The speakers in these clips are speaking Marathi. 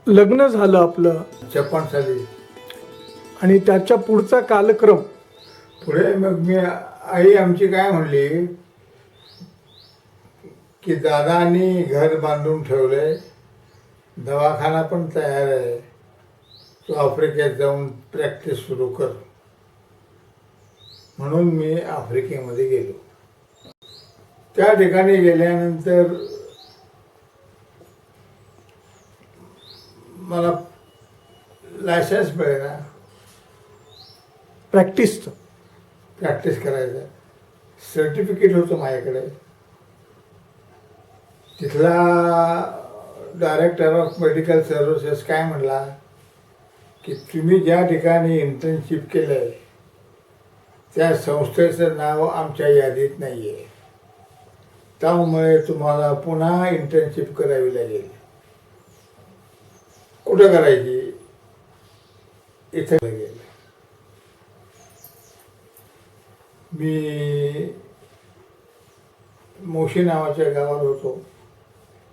लग्न झालं आपलं 56 साली. आणि त्याच्या पुढचा कालक्रम. पुढे मग आई आमची काय म्हणली की दादांनी घर बांधून ठेवलंय, दवाखाना पण तयार आहे, तू आफ्रिकेत जाऊन प्रॅक्टिस सुरू कर. म्हणून मी आफ्रिकेमध्ये गेलो. त्या ठिकाणी गेल्यानंतर मला लायसन्स मिळेना प्रॅक्टिसचं. प्रॅक्टिस करायचं. सर्टिफिकेट होतं माझ्याकडे. तिथला डायरेक्टर ऑफ मेडिकल सर्व्हिसेस काय म्हणला की तुम्ही ज्या ठिकाणी इंटर्नशिप केलं आहे त्या संस्थेचं नाव आमच्या यादीत नाही आहे, त्यामुळे तुम्हाला पुन्हा इंटर्नशिप करावी लागेल. कुठं करायची? इथं लागेल. मी मोशी नावाच्या गावात होतो,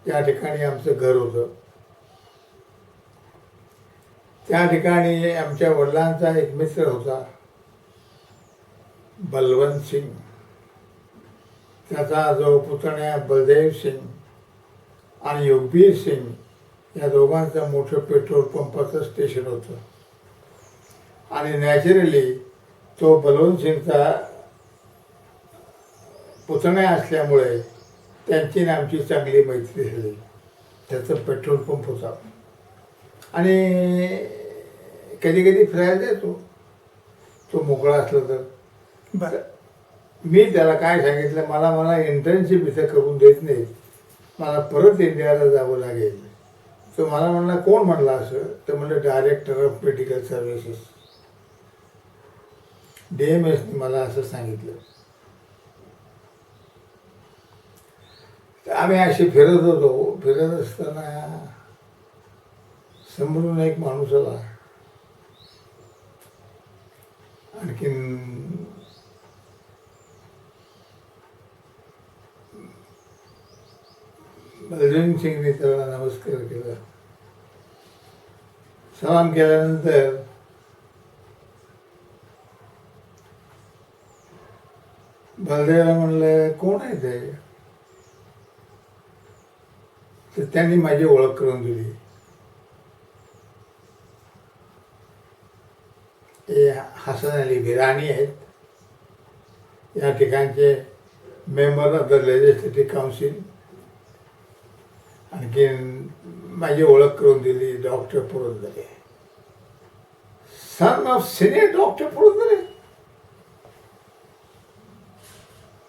त्या ठिकाणी आमचं घर होतं. त्या ठिकाणी आमच्या वडिलांचा एक मित्र होता बलवंत सिंग. त्याचा जो पुतण्या बलदेव सिंग आणि योगबीर सिंग या दोघांचं मोठं पेट्रोल पंपाचं स्टेशन होतं. आणि नॅचरली तो बलवंत सिंगचा पुतण्या असल्यामुळे त्यांची आणि आमची चांगली मैत्री झाली. त्याचं पेट्रोल पंप होता आणि कधी कधी फिरायला येतो तो मोकळा असला तर. बरं. मी त्याला काय सांगितलं, मला इंटर्नशिप इथं करून देत नाही, मला परत इंडियाला जावं लागेल. तो मला म्हणला कोण म्हणला असं? तर म्हणलं डायरेक्टर ऑफ मेडिकल सर्व्हिसेस DMSनी मला असं सांगितलं. तर आम्ही अशी फिरत होतो. फिरत असताना समोरून एक माणूस आला. आणखीन बलदेव सिंगने त्याला नमस्कार केला. सलाम केल्यानंतर बलदेवला म्हणलं कोण आहे ते? तर त्यांनी माझी ओळख करून दिली. हे हसन अली गिराणी आहेत, या ठिकाणचे member of the legislative council. आणखीन माझी ओळख करून दिली doctor Purandare, son of senior doctor Purandare.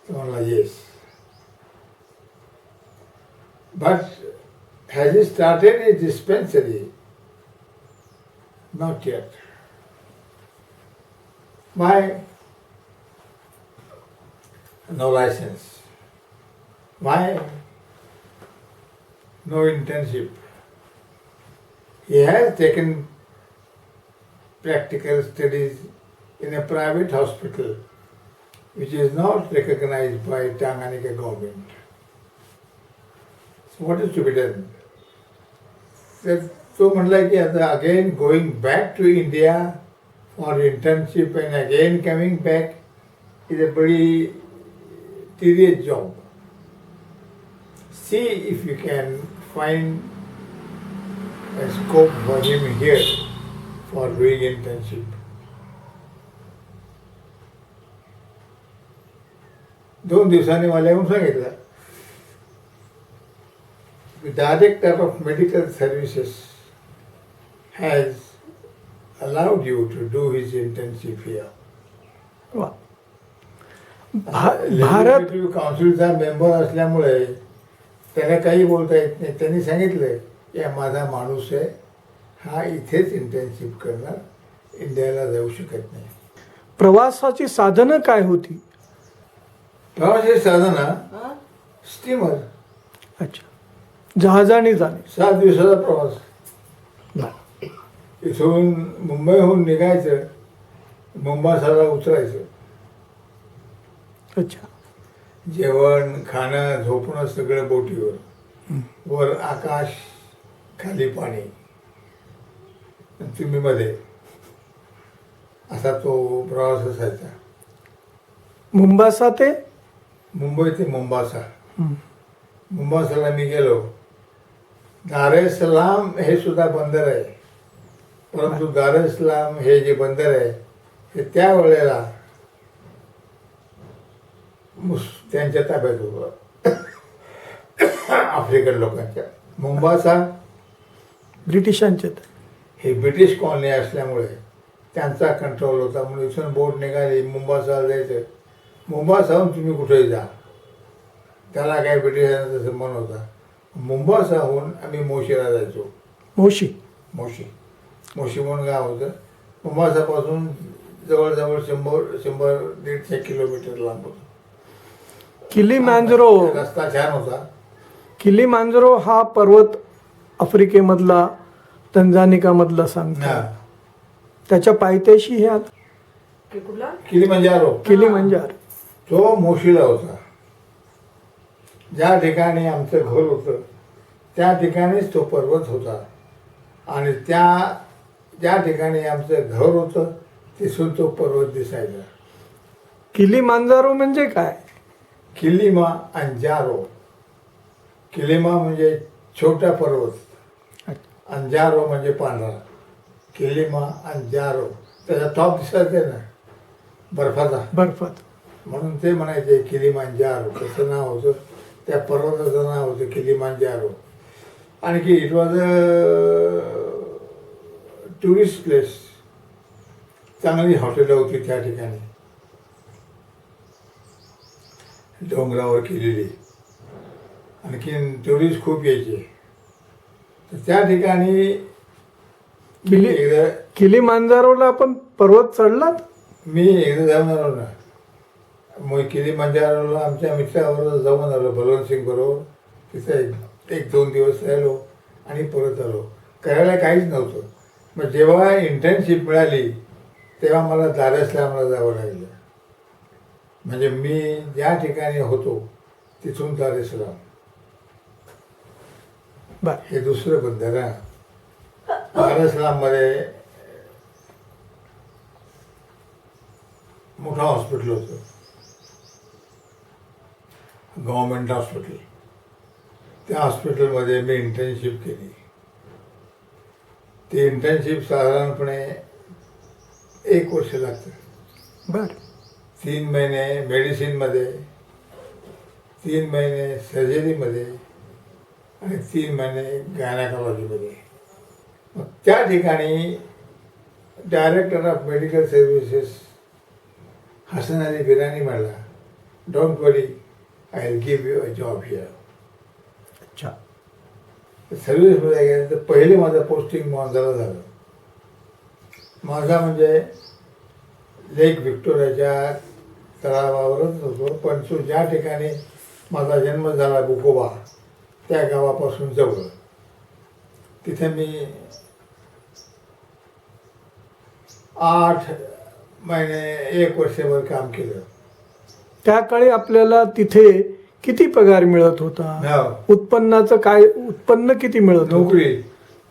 तो म्हणला yes, but has he started a dispensary? Not yet. Why? No license. Why? No internship. He has taken practical studies in a private hospital which is not recognized by Tanganyika government. So what is to be done? तो म्हणला की आता again going back to India for internship and again coming back is a बड़ी tedious job. See if you can find a scope for him here for doing internship. 2 दिवसांनी मला येऊन सांगितलं, the director of medical services has allowed you to do his internship here. वा. भारत काउन्सिलचा मेंबर असल्यामुळे त्याला काही बोलता येत नाही. त्यांनी सांगितलं की माझा माणूस आहे, हा इथेच इंटर्नशिप करणार, इंडियाला जाऊ शकत नाही. प्रवासाची साधनं काय होती? प्रवासाची साधना स्टीमर. अच्छा, जहाजाने जाणे. 7 दिवसाचा प्रवास. बरं. इथून मुंबईहून निघायचं, मुंबासाला उतरायचं. अच्छा. जेवण खाणं झोपणं सगळं बोटीवर. वर आकाश, खाली पाणी. आणि तुम्ही मध्ये, असा तो प्रवास असायचा. मुंबासा ते मुंबई ते मुंबासा. हं. मुंबासाला मी गेलो. दार ए सलाम हे सुद्धा बंदर आहे, परंतु दार ए सलाम हे जे बंदर आहे हे त्यावेळेला त्यांच्या ताब्यात होतं, आफ्रिकन लोकांच्या. मुंबासा ब्रिटिशांच्यात. हे ब्रिटिश कॉलनी असल्यामुळे त्यांचा कंट्रोल होता. म्हणून इथून बोट निघाली मुंबासाला जायचं. मुंबासाहून तुम्ही कुठेही जा, त्याला काय ब्रिटिशांचा तसं मन होता. मुंबासाहून आम्ही मोशीला जायचो. मोशी. मोशी म्हणून गाव होतं. मुंबासापासून जवळजवळ 100-150 किलोमीटर लांब होतं. किलीमँजारो. रस्ता छान होता. किलीमँजारो हा पर्वत आफ्रिकेमधला, तंझानिकामधला सांगतात. हा. त्याच्या पायथ्याशी हे आत- किलीमंजारो किलीमंजार. तो मोशीला होता. ज्या ठिकाणी आमचं घर होतं त्या ठिकाणीच तो पर्वत होता. आणि ज्या ठिकाणी आमचं घर होतं तिथून तो पर्वत दिसायचा. किलीमँजारो म्हणजे काय? किलिमा अंजारो. किलिमा म्हणजे छोटा पर्वत, अंजारो म्हणजे पांढरा. किलिमा अंजारो, त्याचा टॉप दिसायचे ना बर्फाचा, बर्फात. म्हणून ते म्हणायचे किलिमांजारो. त्याचं नाव होतं, त्या पर्वताचं नाव होतं किलिमांजारो. आणखी it was a tourist place. चांगली हॉटेलं होती त्या ठिकाणी, डोंगरावर केलेली. आणखीन टुरिस्ट खूप यायचे. तर त्या ठिकाणी एकदा किलीमँजारोला आपण पर्वत चढलात? मी एकदा जाऊन आलो ना. मग किलीमंजारोला आमच्या मित्राबरोबर जाऊन आलो, बलवंत सिंग बरोबर. तिथे 1-2 दिवस राहिलो आणि परत आलो. करायला काहीच नव्हतं. मग जेव्हा इंटर्नशिप मिळाली तेव्हा मला दार ए सलामला जावं लागलं. म्हणजे मी ज्या ठिकाणी होतो तिथून दार ए सलाम बर. हे दुसरं बंदर आहे. दार ए सलाममध्ये मोठं हॉस्पिटल होतं, गव्हर्मेंट हॉस्पिटल. त्या हॉस्पिटलमध्ये मी इंटर्नशिप केली. ती इंटर्नशिप साधारणपणे 1 वर्ष लागतं. बर. 3 महिने मेडिसिनमध्ये, 3 महिने सर्जरीमध्ये आणि 3 महिने गायनाकॉलॉजीमध्ये. मग त्या ठिकाणी director of medical services Hasan Ali Birani म्हणला, don't worry, I will give you a job here. अच्छा. सर्व्हिसमध्ये गेल्यानंतर पहिले माझं पोस्टिंग मोंझाला झालं. माझा म्हणजे लेक व्हिक्टोरियाच्या तळावावरच होतो, पण तो ज्या ठिकाणी माझा जन्म झाला बुकोबा त्या गावापासून जवळ. तिथे मी 8 महिने 1 वर्षभर काम केलं. त्या काळी आपल्याला तिथे किती पगार मिळत होता? हो. उत्पन्नाचं काय, उत्पन्न किती मिळत होतं? नोकरी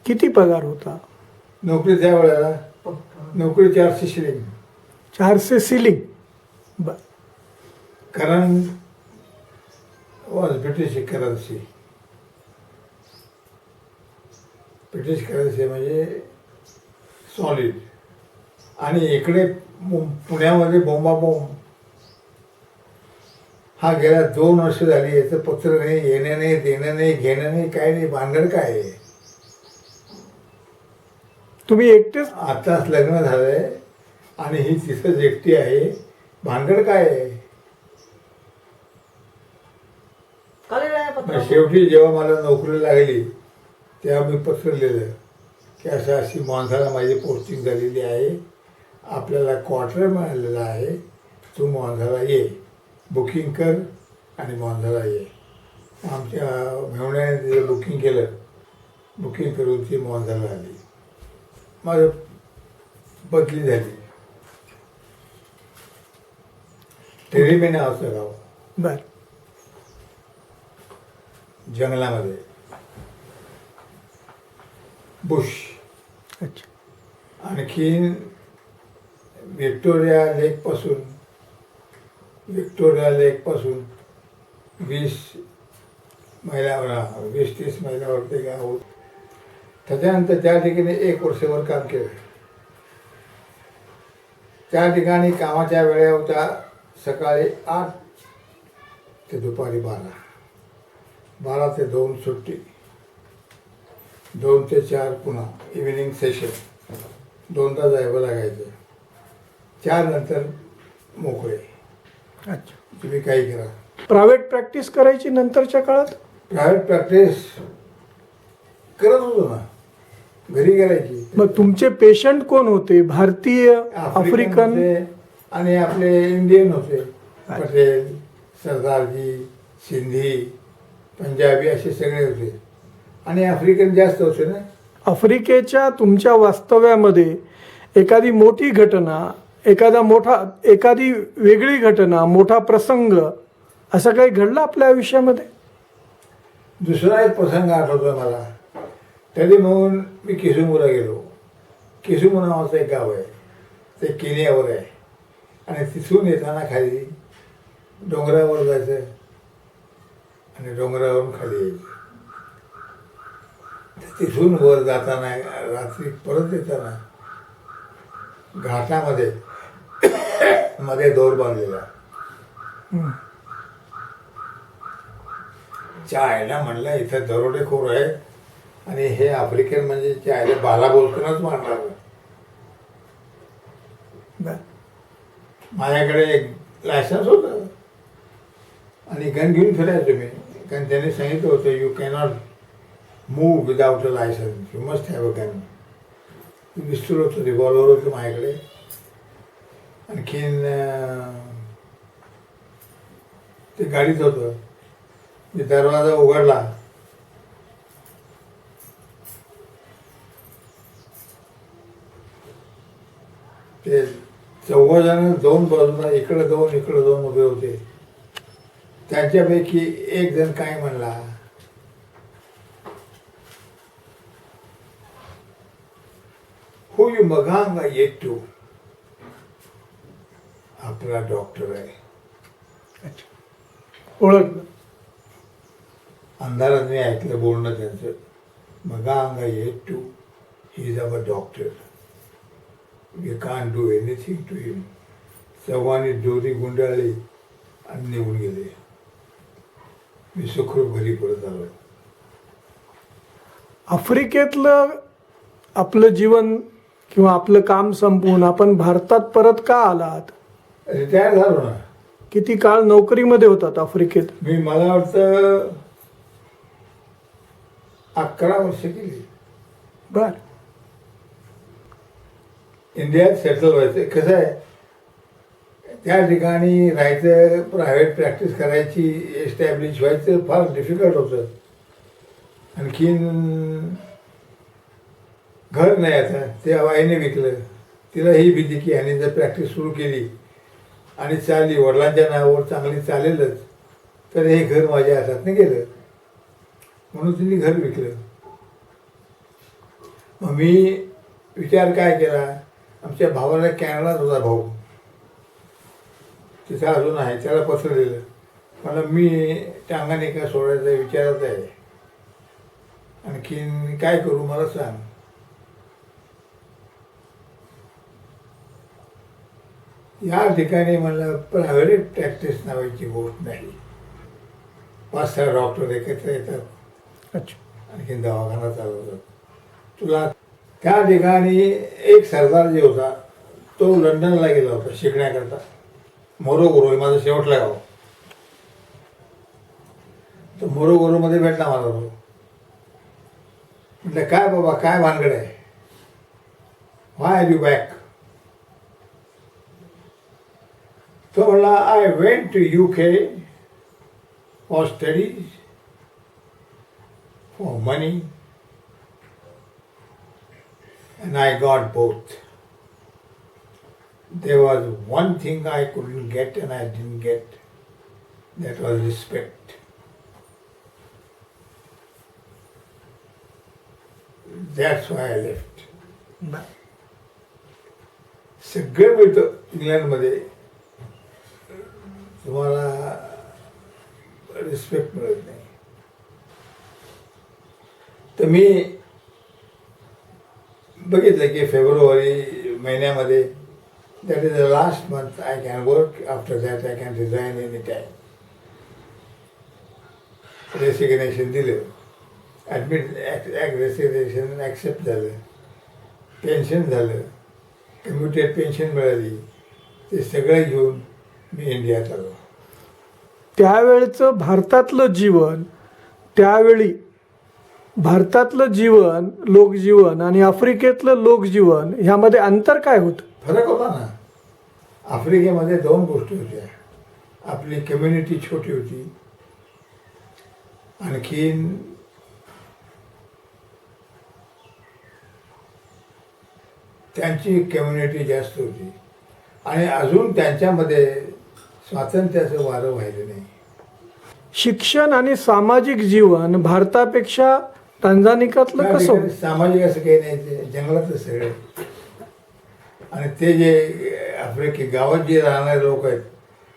किती पगार होता? नोकरी त्यावेळेला नोकरी 400 शिलिंग. 400 सिलिंग. बर. Current was British currency. British currency म्हणजे सॉलिड. आणि इकडे पुण्यामध्ये बोंबाबोंब हा गेल्या 2 वर्ष झाली. याचं पत्र नाही, येणं नाही, देणं नाही, घेणं नाही, काय नाही. भानगड काय आहे? तुम्ही एकटेच? आताच लग्न झालंय आणि ही तिथंच एकटी आहे. भानगड काय आहे? मग शेवटी जेव्हा मला नोकरी लागली तेव्हा मी पत्र लिहिलं की अशी मोंझाला माझी पोस्टिंग झालेली आहे, आपल्याला क्वार्टर मिळालेला आहे, तू मोंझाला ये, बुकिंग कर आणि मोंझाला ये. आमच्या मेहुण्याने तिथे बुकिंग केलं. बुकिंग करून ती मोंझाला आली. माझं बदली झाली. टेरिमे नावाचं गाव, बर. जंगलामध्ये, बुश. अच्छा. आणखीन व्हिक्टोरिया लेकपासून 20-30 मैलावरती गाव. त्याच्यानंतर त्या ठिकाणी 1 वर्षभर काम केलं. त्या ठिकाणी कामाच्या वेळा होत्या सकाळी 8 ते दुपारी 12 ते 2 सुट्टी, 2 ते 4 पुन्हा इव्हिनिंग सेशन, 2दा जायला लागायचं. 4 नंतर मोकळे, अच्छा. तुम्ही काही करा. प्रायव्हेट प्रॅक्टिस करायची नंतरच्या काळात? प्रायव्हेट प्रॅक्टिस करत होतो ना, घरी करायची. मग तुमचे पेशंट कोण होते? भारतीय, आफ्रिकन? होते आणि आपले इंडियन होते. पटेल, सरदारजी, सिंधी, पंजाबी असे सगळे होते आणि आफ्रिकन जास्त होते ना. आफ्रिकेच्या तुमच्या वास्तव्यामध्ये एखादी मोठी घटना, एखादी वेगळी घटना, मोठा प्रसंग असं काही घडलं आपल्या आयुष्यामध्ये? दुसरा एक प्रसंग आठवतो मला. तरी म्हणून मी किसुमुला गेलो. किसुमू नावाचं एक गाव आहे, ते केनियावर आहे. आणि तिथून येताना खाली डोंगरावर जायचं आणि डोंगरावरून खाली यायचं. तिथून वर जाताना रात्री परत येताना घाटामध्ये मध्ये दोर बांधलेला. चायला म्हणलं इथं दरोडेखोर आहे आणि हे आफ्रिकन म्हणजे चायला बाला बोलतानाच मारणार. माझ्याकडे एक लायसन्स होतं आणि गन घेऊन फिरायचो मी, कारण त्याने सांगितलं होतं you cannot move without a licence, you must have a gun. पिस्तूल होतं, रिव्हॉल्वर होतं माझ्याकडे. आणखीन ते गाडीत होतं. मी दरवाजा उघडला, ते 4 जण 2 बाजूला इकडे 2 उभे होते. त्यांच्यापैकी एक जण काय म्हणला, हो यू मगांगा येतो, आपला डॉक्टर आहे. ओळखलं? अंधारात मी ऐकलं बोलणं त्यांचं. मगांगा येतो, he is our doctor, we can do anything to him. चव्हाणी दोरी गुंडाळली आणि निघून गेले. मी सुखरूप घरी परत आलो. आफ्रिकेतलं आपलं जीवन किंवा आपलं काम संपवून आपण भारतात परत का आलात? रिटायर झालो ना. किती काळ नोकरीमध्ये होतात आफ्रिकेत? मी मला वाटतं 11 वर्ष केली. बर. इंडियात सेटल व्हायचं. कसं आहे, त्या ठिकाणी राहायचं, प्रायव्हेट प्रॅक्टिस करायची, एस्टॅब्लिश व्हायचं फार डिफिकल्ट होतं. आणखीन घर नाही आता, ते आईने विकलं. तिला ही भीती की ह्याने जर प्रॅक्टिस सुरू केली आणि चालली, वडिलांच्या नावावर चांगली चालेलच, तर हे घर माझ्या हातातनं गेलं. म्हणून तिने घर विकलं. मग मी विचार काय केला, आमच्या भावाला कॅनडात होता भाऊ, तिथं अजून आहे, त्याला पत्र दिलं. मला मी टांगानिका सोडायचा विचारात आहे, आणखीन काय करू मला सांग. या ठिकाणी मला प्रायव्हेट प्रॅक्टिस नावाची गोष्ट नाही. 5-6 डॉक्टर एकत्र येतात. अच्छा. आणखीन दवाखाना चालवतात. तुला त्या ठिकाणी एक सरदार जे होता तो लंडनला गेला होता शिकण्याकरता. मोरोगोरो हे माझं शेवटला गाव. तर मोरोगोरोमध्ये भेटला मला तो. म्हटलं काय बाबा, काय भानगड आहे, व्हाय आर यू बॅक? तो म्हणला I went to UK for studies, for money, and I got both. There was one thing I couldn't get and I didn't get. That was respect. That's why I left. सगळं मिळतं इंग्लंडमध्ये, तुम्हाला रिस्पेक्ट मिळत नाही. तर मी बघितलं की फेब्रुवारी महिन्यामध्ये that is the last month I can work, after that I can resign any time. Resignation दिलं, रेसिग्नेशन ॲक्सेप्ट झालं, पेन्शन झालं, कम्युटेड पेन्शन मिळाली, ते सगळं घेऊन मी इंडियात आलो. त्यावेळचं भारतातलं जीवन, त्यावेळी भारतातलं जीवन, लोकजीवन आणि आफ्रिकेतलं लोकजीवन ह्यामध्ये अंतर काय होतं? फरक होता ना. आफ्रिकेमध्ये दोन गोष्टी होत्या. आपली कम्युनिटी छोटी होती, आणखीन त्यांची कम्युनिटी जास्त होती, आणि अजून त्यांच्यामध्ये स्वातंत्र्याचं वारं व्हायलं नाही. शिक्षण आणि सामाजिक जीवन भारतापेक्षा टांझानिकातलं त्या कसं ठिकाणी होतं? सामाजिक असं काही नाही, ते जंगलातच सगळे. आणि ते जे आफ्रिकी गावात जे राहणारे लोक आहेत,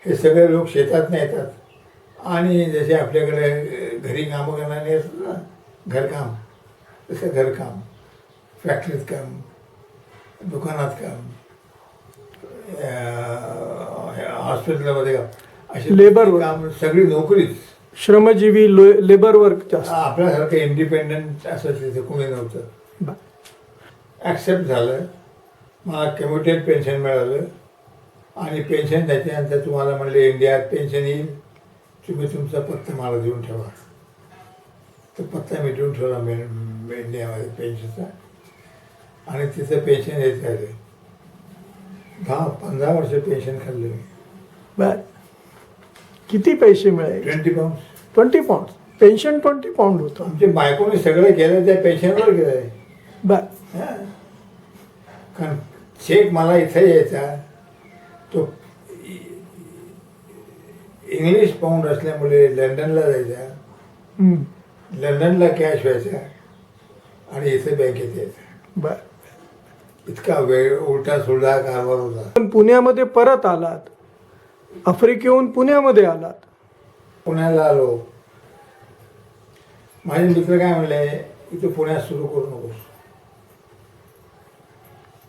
हे सगळे लोक शेतात नाही येतात, आणि जसे आपल्याकडे घरी कामं करणारे असतात ना, घरकाम, तसं घरकाम, फॅक्टरीत काम, दुकानात काम, हॉस्पिटलमध्ये काम, असे लेबर वर्क. काम, सगळी नोकरीच. श्रमजीवी लेबर वर्क जास्त. आपल्यासारखं इंडिपेंडंट असं तिथे कोणी नव्हतं. बा- ॲक्सेप्ट झालं, मला कम्युटेड पेन्शन मिळालं, आणि पेन्शन द्यायच्यानंतर तुम्हाला म्हणले इंडियात पेन्शन येईल, तुम्ही तुमचा पत्ता मला देऊन ठेवा. तर पत्ता मी देऊन ठेवला इंडियामध्ये पेन्शनचा, आणि तिथं पेन्शन येत राहिले. 10-15 वर्ष पेन्शन खाल्लं मी. बर. किती पैसे मिळाले? 20 पाऊंड. 20 पाऊंड पेन्शन 20 पाऊंड होतं. आमच्या बायकोने सगळं केलं, त्या पेन्शनवर गेलं आहे. बर. कारण चेक मला इथे यायचा, तो इंग्लिश पाऊंड असल्यामुळे लंडनला जायचा, हम्म. लंडनला कॅश व्हायचा, आणि इथे बँकेत यायचा. बर. इतका वेळ उलटा सुलटा कारभार होता. पण पुण्यामध्ये परत आलात, आफ्रिकेहून पुण्यामध्ये आलात. पुण्याला आलो. माझे मित्र काय म्हणले, इथं पुण्यात सुरू करू नकोस,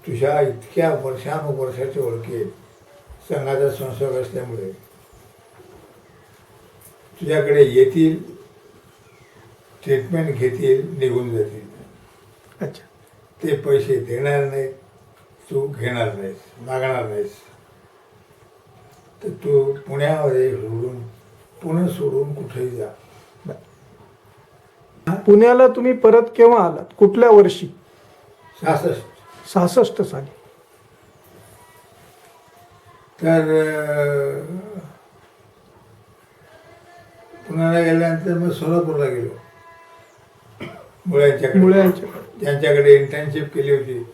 तुझ्या इतक्या वर्षानुवर्षाची ओळखी आहेत, संघाचा संसर्ग असल्यामुळे तुझ्याकडे येतील, ट्रीटमेंट घेतील, निघून जातील. अच्छा. ते पैसे देणार नाहीत, तू घेणार नाहीस, मागणार नाहीस. तर तू पुण्यामध्ये पुणे सोडून कुठेही जा. पुण्याला तुम्ही परत केव्हा आलात? कुठल्या वर्षी? 66. 66 साली. तर पुण्याला गेल्यानंतर मग सोलापूरला गेलो, मुळ्यांच्याकडे. मुळ्यांच्याकडे. ज्यांच्याकडे इंटर्नशिप केली होती.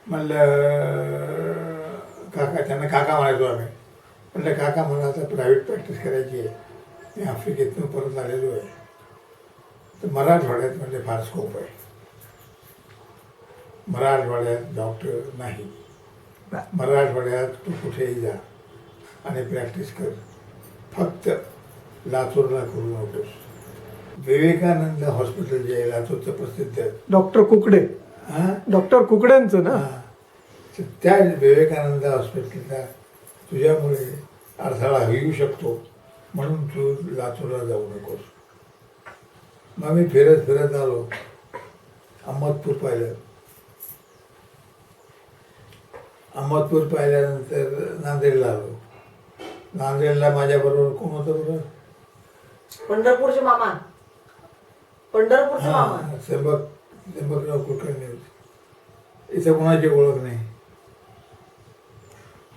म्हणलं काका, त्यांना काका म्हणायचो आम्ही. म्हणलं काका, मला आता प्रायव्हेट प्रॅक्टिस करायची आहे, मी आफ्रिकेतून परत आलेलो आहे, तर मराठवाड्यात म्हणजे फार स्कोप आहे. मराठवाड्यात डॉक्टर नाही, मराठवाड्यात तू कुठेही जा आणि प्रॅक्टिस कर, फक्त लातूरला करू नकोस. विवेकानंद हॉस्पिटल जे आहे लातूरचं प्रसिद्ध, डॉक्टर कुकडे. हां, डॉक्टर कुकड्यांचं ना. हां, तर त्या विवेकानंद हॉस्पिटलला तुझ्यामुळे अडथळा येऊ शकतो, म्हणून तू लातूरला जाऊ नकोस. मग मी फिरत फिरत आलो, अहमदपूर पाहिलं. अहमदपूर पाहिल्यानंतर नांदेडला आलो. नांदेडला माझ्याबरोबर कोण होतं बरोबर? पंढरपूरचे मामा. पंढरपूरचे मामा. हां, त्र्यंबकराव कुलकर्णी होते. इथं कोणाची ओळख नाही.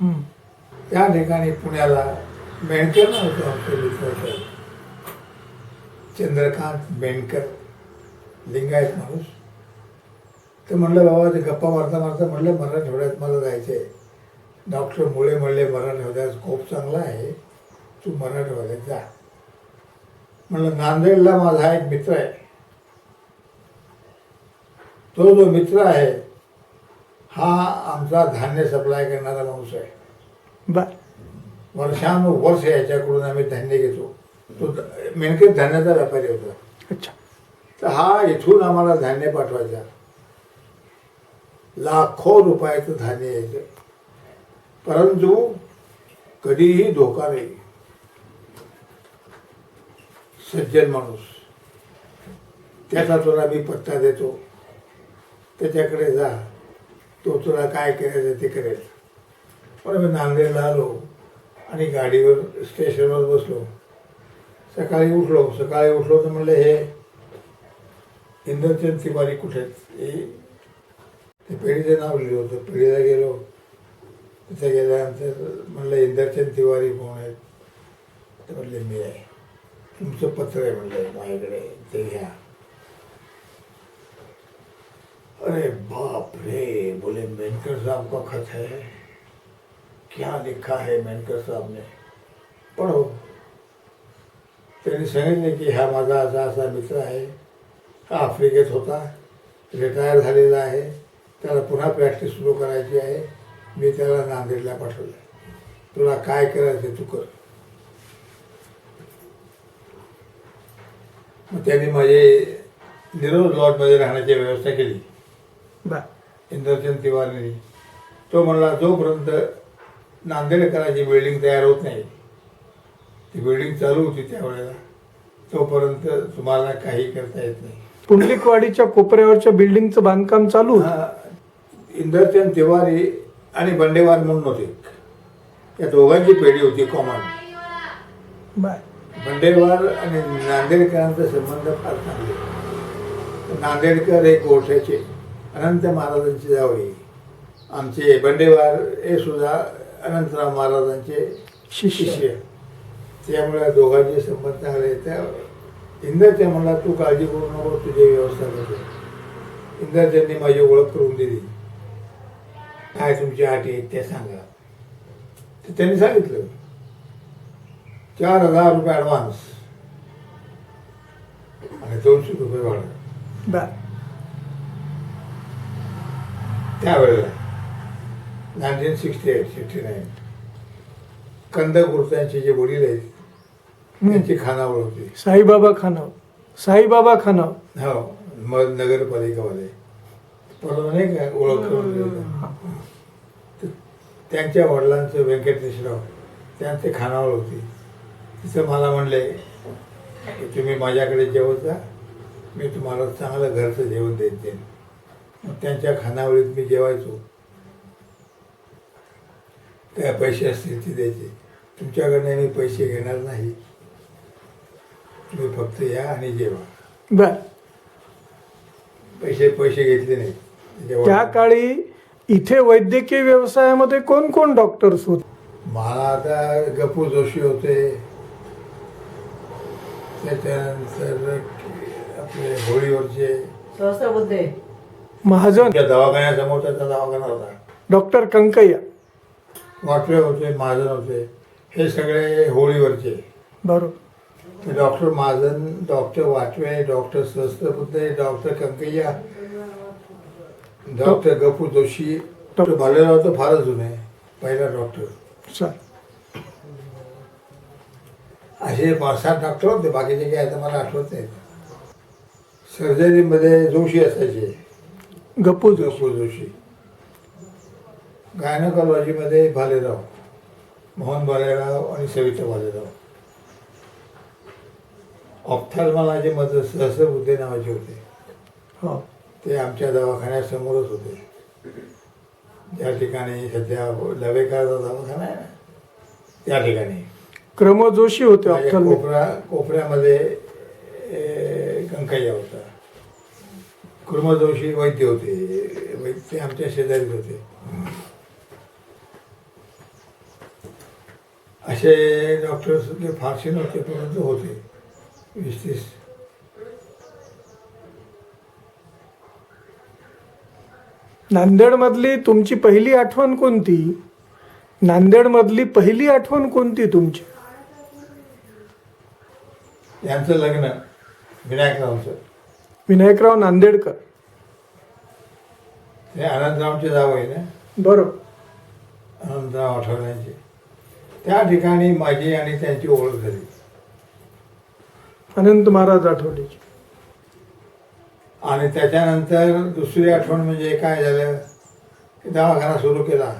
हम्म. त्या ठिकाणी पुण्याला मेंढकर नव्हतं आमचं मित्र, चंद्रकांत मेंढकर, लिंगायत माणूस. तर म्हणलं बाबा, ते गप्पा मारता मारता म्हणलं मराठवाड्यात मला जायचं आहे. डॉक्टर मुळे म्हणले मराठवाड्यात स्कोप चांगला आहे, तू मराठवाड्यात जा. म्हणलं नांदेडला माझा एक मित्र आहे, तो जो मित्र आहे हा आमचा धान्य सप्लाय करणारा माणूस आहे. बर वर्षानुवर्ष याच्याकडून आम्ही धान्य घेतो. तो मेनके धान्याचा व्यापारी होता. अच्छा. तर हा इथून आम्हाला धान्य पाठवायचा. लाखो रुपयाचं धान्य यायचं, परंतु कधीही धोका नाही. सज्जन माणूस. त्याचा तुला मी पत्ता देतो, त्याच्याकडे जा, तो तुला काय करायचं ते करेल. पण मी नांदेडला आलो आणि गाडीवर स्टेशनवर बसलो. सकाळी उठलो तर म्हणलं हे इंद्रचंद तिवारी कुठे आहेत. ते पेढीचं नाव लिहिलं होतं. पेढीला गेलो, तिथे गेल्यानंतर म्हणलं इंद्रचंद तिवारी कोण आहेत. तर म्हणले मी आहे. तुमचं पत्र आहे म्हणलं माझ्याकडे, ते घ्या. अरे बाप रे, बोले मेनकर साहब का खत है. क्या लिखा है मेनकर साहब ने, पढ़ो. त्यांनी सांगितले की हा माझा असा असा मित्र आहे, हा आफ्रिकेत होता, रिटायर झालेला आहे, त्याला पुन्हा प्रॅक्टिस सुरू करायची आहे. मी त्याला नांदेडला पाठवलं. तुला काय करायचं तू कर. मग त्यांनी माझे निरोज लॉजमध्ये राहण्याची व्यवस्था केली बर इंद्रचंद तिवारीने. तो म्हणला जोपर्यंत नांदेडकरांची बिल्डिंग तयार होत नाही, ती बिल्डिंग चालू होती त्यावेळेला, तोपर्यंत तुम्हाला काही करता येत नाही. पुंडलिकवाडीच्या कोपऱ्यावरच्या बिल्डिंगचं बांधकाम चालू होतं. हा, इंद्रचंद तिवारी आणि बंडेवार म्हणून होते. या दोघांची पेढी होती कॉमन. बर बंडेवार आणि नांदेडकरांचा संबंध फार चांगले. नांदेडकर हे गोठ्याचे अनंत महाराजांचे जावई. आमचे बंडेवार हे सुद्धा अनंतराव महाराजांचे शिष्य. त्यामुळे दोघांचे संबंध चांगले. त्या इंद्रच्या म्हणला तू काळजी करू नको, तुझी व्यवस्था करतो. इंद्रच्यांनी माझी ओळख करून दिली. काय तुमची अटी आहेत त्या सांगा. तर त्यांनी सांगितलं 4,000 रुपये ॲडव्हान्स आणि 200 रुपये भाडं. बर त्यावेळेला 1968-69 कंद गुरुतांचे जे वडील आहेत त्यांची खानावळ होती. साईबाबा खानाव. हो, मग नगरपालिकावाले परवा नाही का ओळख करून दिली. तर त्यांच्या वडिलांचं व्यंकटेशराव त्यांचे खानावळ होती. तिथं मला म्हणले की तुम्ही माझ्याकडे जेवत जा, मी तुम्हाला चांगलं घरचं जेवण देते. मग त्यांच्या खानावळीत मी जेवायचो. काय पैसे असतील ते द्यायचे. तुमच्याकडनं मी पैसे घेणार नाही, तुम्ही फक्त या आणि जेवा. बर पैसे घेतले नाही. त्या काळी इथे वैद्यकीय व्यवसायामध्ये कोण कोण डॉक्टर्स होते? मला आता गपू जोशी होते, त्याच्यानंतर आपले होळीवरचे सहस्त्रबुद्धे, महाजन, दवाखान्यासमोर त्याचा दवाखाना होता. डॉक्टर कंकय्या. वाटवे होते, महाजन होते. हे सगळे होळीवरचे. बरोबर. Doctor Mahajan, doctor Watve, doctor Sahasrabuddhe, doctor Kankayya, doctor Gapu Joshi, doctor Bhalerao तर फारच जुने पहिला डॉक्टर. सर असे 5-7 डॉक्टर होते. बाकीचे काय आता मला आठवत नाही. सर्जरीमध्ये जोशी असायचे, गप्पू गपू जोशी. गायनकॉलॉजीमध्ये भालेराव, मोहन भालेराव आणि सविता भालेराव. ऑप्थॅल्मॉलॉजी मध्ये सहस्त्रबुद्धे नावाचे होते. हो. ते आमच्या दवाखान्यासमोरच होते, ज्या ठिकाणी सध्या लवेकरचा दवाखाना आहे ना त्या ठिकाणी. क्रम जोशी होते माझ्या ऑप्थॅल्मिक. कोपऱ्यामध्ये कंकय्या होता. कुर्म जोशी वैद्य होते, ते आमच्या शेजारीच होते. असे डॉक्टर्स फारसे नव्हते, परंतु होते 20-30. नांदेडमधली तुमची पहिली आठवण कोणती? नांदेडमधली पहिली आठवण कोणती तुमची? यांचं लग्न विनायकरावांचं. विनायकराव नांदेडकर. हे अनंतरावचे जाव आहे ना, बरोबर. अनंतराव आठवड्यांचे. त्या ठिकाणी माझी आणि त्यांची ओळख झाली. अनंत महाराज आठवलेची. आणि त्याच्यानंतर दुसरी आठवण म्हणजे काय झालं की दवाखाना सुरू केला.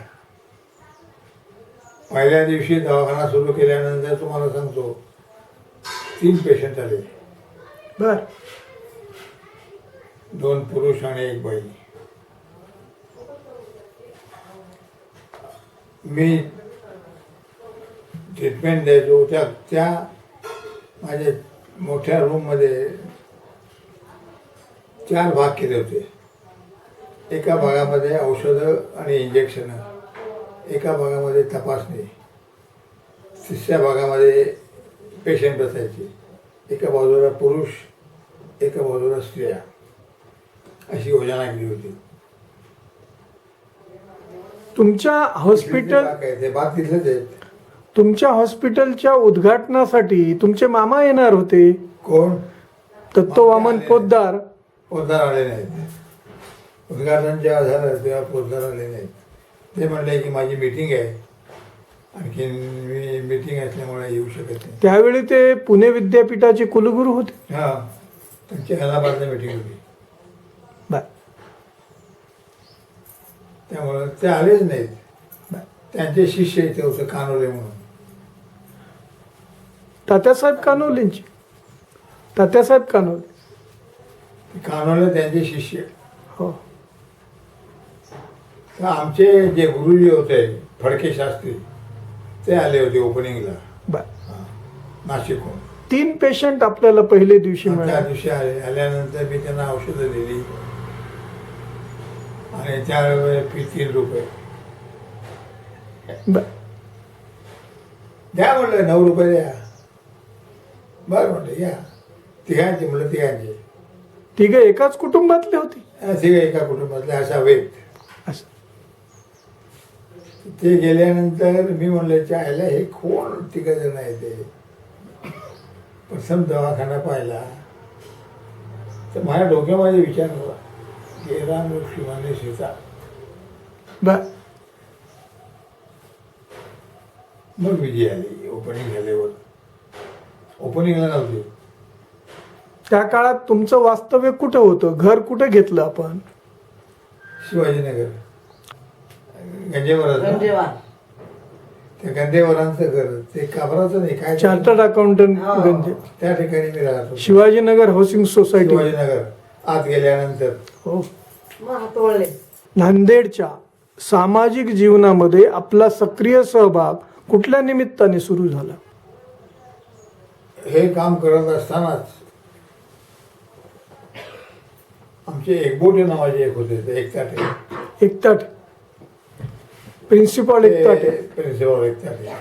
पहिल्या दिवशी दवाखाना सुरू केल्यानंतर तुम्हाला सांगतो 3 पेशंट आले, बर. 2 पुरुष आणि 1 बाई. मी ट्रीटमेंट द्यायचो त्या माझ्या मोठ्या रूममध्ये 4 भाग केले होते. एका भागामध्ये औषधं आणि इंजेक्शनं, एका भागामध्ये तपासणी, तिसऱ्या भागामध्ये पेशंट बसायचे. एका बाजूला पुरुष, एका बाजूला स्त्रिया, अशी योजना केली होती. तुमच्या हॉस्पिटल बाग आहे, ते बाग तिथलेच आहेत. तुमच्या हॉस्पिटलच्या उद्घाटनासाठी तुमचे मामा येणार होते, कोण? दत्तवामन पोद्दार. पोद्दार आले नाहीत. उद्घाटन जेव्हा झालं तेव्हा पोद्दार आले नाहीत. ते म्हणले की माझी मीटिंग आहे, आणखीन मी मीटिंग असल्यामुळे येऊ शकत नाही. त्यावेळी ते पुणे विद्यापीठाचे कुलगुरू होते. हां, त्यांची अलाहाबादला मीटिंग होती. बर. त्यामुळं ते आलेच नाहीत. त्यांचे शिष्य इथे होते कानोले म्हणून. तात्यासाहेब कानोलेंची. तात्यासाहेब कानोले. कानोले त्यांचे शिष्य. हो. तर आमचे जे गुरुजी होते फडके शास्त्री, ते आले होते ओपनिंगला. बर. नाशिकहून. 3 पेशंट आपल्याला पहिल्या दिवशी त्या मिळाले. दिवशी आल्यानंतर मी त्यांना औषधं दिली आणि त्यावेळेस फी 3 रुपये. बर. द्या म्हणलं, 9 रुपये द्या. बरं म्हणलं या. तिघांचे म्हणलं, तिघांचे. तिघे एकाच कुटुंबातले होते. तिघं एका कुटुंबातले असावेत. असं. ते गेल्यानंतर मी म्हणलं चायला हे कोण 3 जण आहे ते. प्रथम दवाखाना पाहिला तर माझ्या डोक्यामध्ये विचार आला की राम शिवाने सीता. बर. मग विजय आली. ओपनिंग झाल्यावर. ओपनिंगला नव्हती. त्या काळात तुमचं वास्तव्य कुठं होतं? घर कुठे घेतलं आपण? शिवाजीनगर, गंजेवराचं. गंजेवार. त्या गंजेवरांचं घर, ते काबराचं नाही काय, चार्टर्ड अकाउंटंट हो. गंजे. त्या ठिकाणी मी राहत होतो. Shivajinagar housing society. शिवाजीनगर आत गेल्यानंतर. हो. मग हात वळले. नांदेडच्या सामाजिक जीवनामध्ये आपला सक्रिय सहभाग कुठल्या निमित्ताने सुरू झाला? हे काम करत असतानाच आमचे एकबोटे नावाचे एक होते, ते एकताटे. एकताट. प्रिन्सिपॉल एकताट. प्रिन्सिपल एकताटे.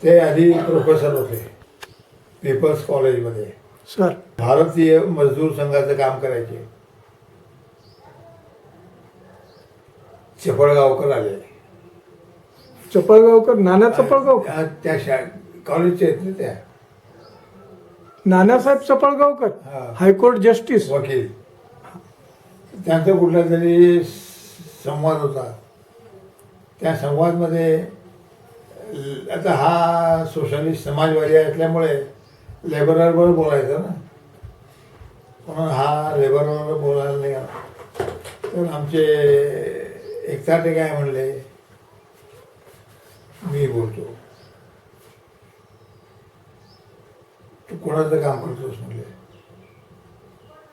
ते आधी प्रोफेसर होते पीपल्स कॉलेजमध्ये. सर. भारतीय मजदूर संघाचं काम करायचे. चपळगावकर आले. चपळगावकर. नाना चपळगावकर. त्या कॉलेजचे आहेत ना त्या. नानासाहेब चपळगावकर. हा. High court justice. वकील. त्यांचा कुठला तरी संवाद होता. त्या संवादमध्ये आता हा सोशलिस्ट समाजवादी असल्यामुळे लेबरवर बोलायचं ना, म्हणून हा लेबरवर बोलायला नाही आला. तर आमचे एकताटे काय म्हणले, मी बोलतो. तू कोणाचं काम करतोस म्हणले.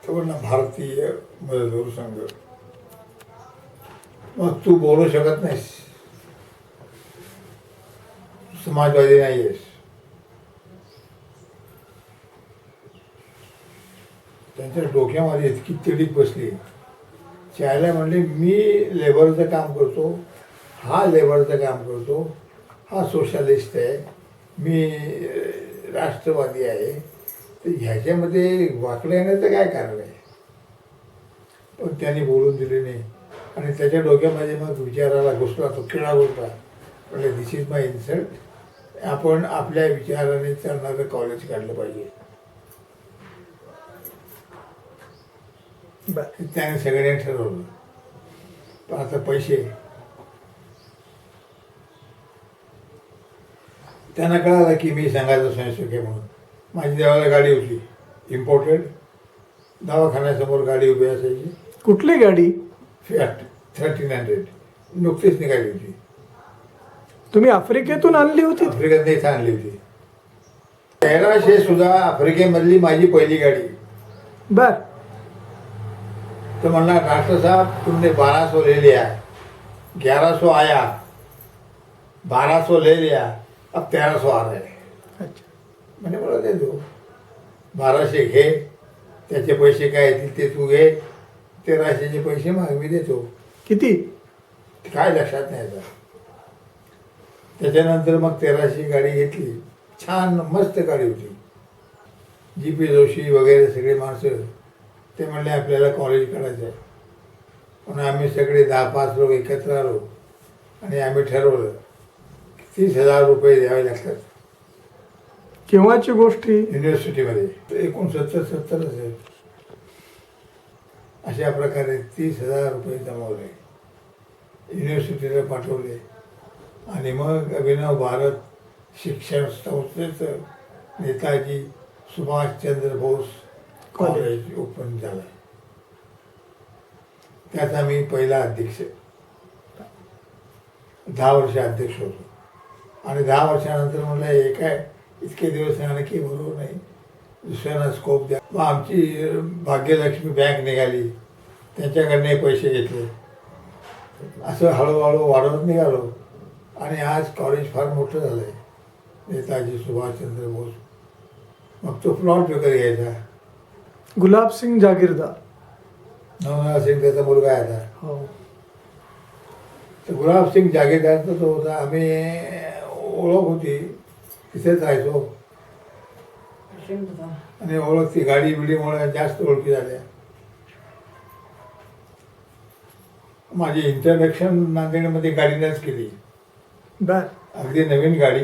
तो म्हणला भारतीय मजदूर संघ. मग तू बोलू शकत नाहीस, समाजवादी नाही आहेस. त्यांच्या डोक्यामध्ये इतकी तिडीक बसली. चायला म्हणले मी लेबरचं काम करतो, हा लेबरचं काम करतो, हा सोशलिस्ट आहे, मी राष्ट्रवादी आहे, तर ह्याच्यामध्ये वाकडं येण्याचं काय कारण आहे. पण त्यांनी बोलून दिले नाही. आणि त्याच्या डोक्यामध्ये मग विचाराला घुसला, तो किडा घुसला. म्हणजे दिस इज माय इन्सल्ट. आपण आपल्या विचाराने चालणारं कॉलेज काढलं पाहिजे. बर. त्याने सगळ्यांनी ठरवलं. पण आता पैसे त्यांना कळालं की मी संघाचा स्वयंसेवक आहे म्हणून. माझी देवाला गाडी होती इम्पोर्टेड, दवाखान्यासमोर गाडी उभी असायची, कुठली गाडी? फियाट 1300 नुकतीच निघाली होती. तुम्ही आफ्रिकेतून आणली होती? आफ्रिकेत इथं आणली होती. 1300 सुद्धा आफ्रिकेमधली माझी पहिली गाडी. बर. तो म्हणला डॉक्टर साहब तुमने 1200 ले लिया, 1100 आया, 1200 ले लिया, अब 1300 आ रहा है. अच्छा. म्हणे मला दे दो, 1200 घे, त्याचे पैसे काय येतील ते तू घे, 1300चे पैसे माग मी देतो. किती? काय लक्षात नाही आता. त्याच्यानंतर मग 1300 गाडी घेतली. छान मस्त गाडी होती. जी पी जोशी वगैरे सगळे माणसं ते म्हणले आपल्याला कॉलेज करायचं आहे. म्हणून आम्ही सगळे 10-5 लोक एकत्र आलो आणि आम्ही ठरवलं की 30,000 रुपये द्यावे लागतात केव्हाची गोष्ट ही? युनिव्हर्सिटीमध्ये. 69-70 असेल. अशा प्रकारे 30,000 रुपये जमवले, युनिव्हर्सिटीला पाठवले आणि मग अभिनव भारत शिक्षण संस्थेचं नेताजी सुभाषचंद्र बोस कॉलेज ओपन झालं. त्याचा मी पहिला अध्यक्ष, 10 वर्ष अध्यक्ष होतो. आणि 10 वर्षानंतर म्हणलं हे काय इतके दिवस राहणं की बरोबर नाही, दुसऱ्यांना स्कोप द्या. मग आमची भाग्यलक्ष्मी बँक निघाली, त्यांच्याकडनं पैसे घेतले. असं हळूहळू वाढवत निघालो आणि आज कॉलेज फार मोठं झालं आहे, नेताजी सुभाषचंद्र बोस. मग तो प्लॉट वगैरे घ्यायचा. गुलाबसिंग जागीरदार. नवनाथ सिंग त्याचा मुलगा आहे आता. हो. तर गुलाबसिंग जागीरदारचा तो होता. आम्ही ओळख होती, तिथेच राहायचो आणि ओळख ती गाडी बिडीमुळे जास्त ओळखी झाल्या. माझी इंट्रोडक्शन नांदेडमध्ये गाडीनेच केली. बर. अगदी नवीन गाडी,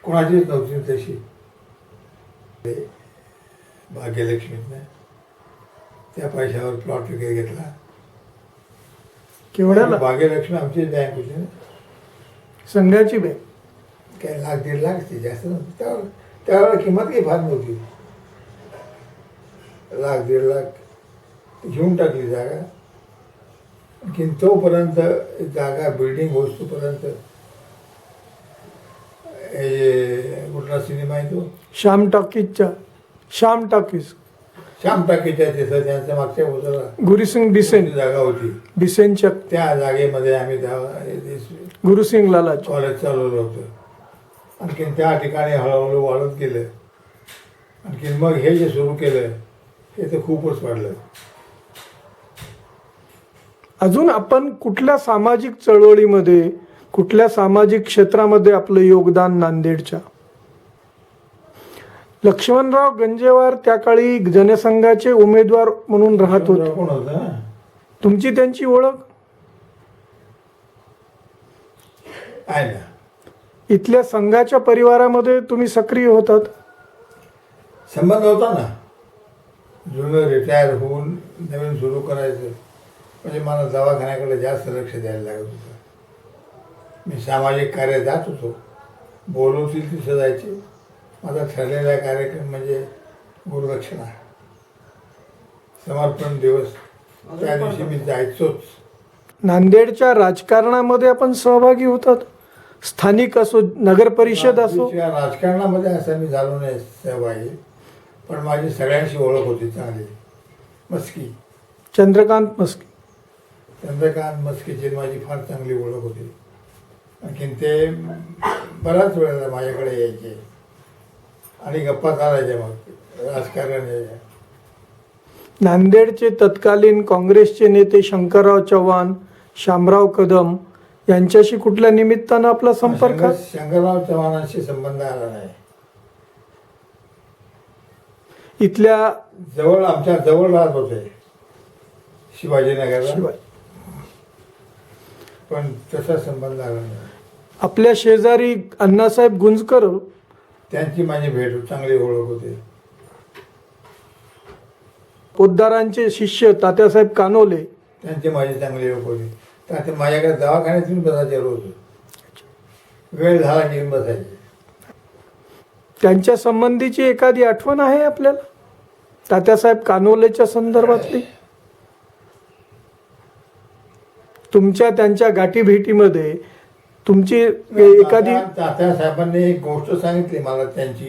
कोणाचीच नव्हती तशी. भाग्यलक्ष्मीतनं त्या पैशावर प्लॉट वगैरे घेतला. केवढ्याला? भाग्यलक्ष्मी आमची बँक होती ना, संघाची बँक. काय 1,00,000-1.5 लाख ती जास्त नव्हती. त्यावेळेला किंमत काही फार नव्हती. 1,00,000-1.5 लाख घेऊन टाकली जागा. आणखी तोपर्यंत जागा बिल्डिंग होतोपर्यंत हे कुठला सिनेमा आहे तो श्याम टॉकीजच्या, श्याम टॉकीज, श्याम टाकीच्या तिथं त्यांच्या मागच्या बाजूला गुरुसिंग बिसेन, जागा होती. बिसेनच्या त्या जागेमध्ये आम्ही गुरुसिंग लालाच. कॉलेज चालवलं होतं. आणखीन त्या ठिकाणी हळूहळू वाढत गेलं. आणखीन मग हे जे सुरू केलं हे तर खूपच वाढलं. अजून आपण कुठल्या सामाजिक चळवळीमध्ये, कुठल्या सामाजिक क्षेत्रामध्ये आपलं योगदान नांदेडच्या? लक्ष्मणराव गंजेवार त्या काळी जनसंघाचे उमेदवार म्हणून राहत होते. कोण होतं? तुमची त्यांची ओळख आहे ना. इथल्या संघाच्या परिवारामध्ये तुम्ही सक्रिय होतात. संबंध होता ना. जुनं रिटायर होऊन नवीन सुरू करायचं म्हणजे मला दवाखान्याकडे जास्त लक्ष द्यायला लागत होतं. मी सामाजिक कार्य जात होतो, बोलवतील तिथं जायचे. माझा ठरलेला कार्यक्रम म्हणजे गुरुदक्षिणा, समर्पण दिवस, त्या दिवशी मी जायचोच. नांदेडच्या राजकारणामध्ये आपण सहभागी होतात, स्थानिक असो, नगर परिषद असो. राजकारणामध्ये असं मी झालो नाही सहभागी, पण माझी सगळ्यांशी ओळख होती चांगली. मस्की चंद्रकांत मस्कीची माझी फार चांगली ओळख होती. आणखीन ते बऱ्याच वेळेला माझ्याकडे यायचे आणि गप्पा चालायच्या. मग राजकारण यायच्या. नांदेडचे तत्कालीन काँग्रेसचे नेते शंकरराव चव्हाण, शामराव कदम यांच्याशी कुठल्या निमित्तानं आपला संपर्क? शंकरराव चव्हाणांशी संबंध आला नाही. इथल्या जवळ, आमच्या जवळ राहत होते शिवाजीनगरला, शिवाय पण तसा संबंध आला नाही. आपल्या शेजारी अण्णासाहेब गुंजकर, त्यांची माझी भेट चांगली ओळख होते. पोद्दारांचे शिष्य तात्यासाहेब कानोले, त्यांचे माझे चांगले लोक होते. तर आता माझ्याकडे दवाखान्यात येऊन बसायचे रोज. वेळ झाला की येऊन बसायचे. त्यांच्या संबंधीची एखादी आठवण आहे आपल्याला तात्यासाहेब कानोलेच्या संदर्भातली? तुमच्या त्यांच्या गाठीभेटीमध्ये तुमची एखादी तात्या साहेबांनी एक गोष्ट सांगितली मला त्यांची.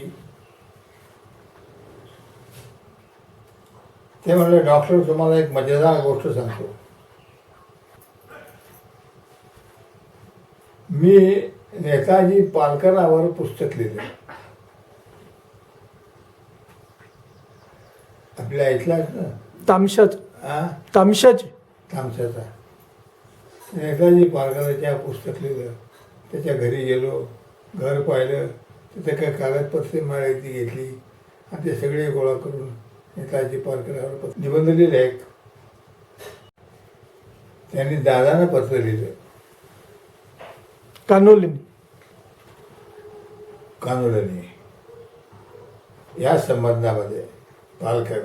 ते म्हणले, डॉक्टर तुम्हाला एक मजेदार गोष्ट सांगतो. मी नेताजी पालकरावर पुस्तक लिहिलं. आपल्या ऐकलाच ना तामशाच हा तामशाची तामसाचा. नेताजी पालकराच्या पुस्तक लिहिलं. त्याच्या घरी गेलो, घर पाहिलं, तिथे काही कागदपत्रे मिळाली घेतली आणि ते सगळे गोळा करून नेताजी पालकरावर निबंध लिहिला एक. त्यांनी दादानं पत्र लिहिलं कानोलेनी. कानोलीने या संबंधामध्ये पालकर.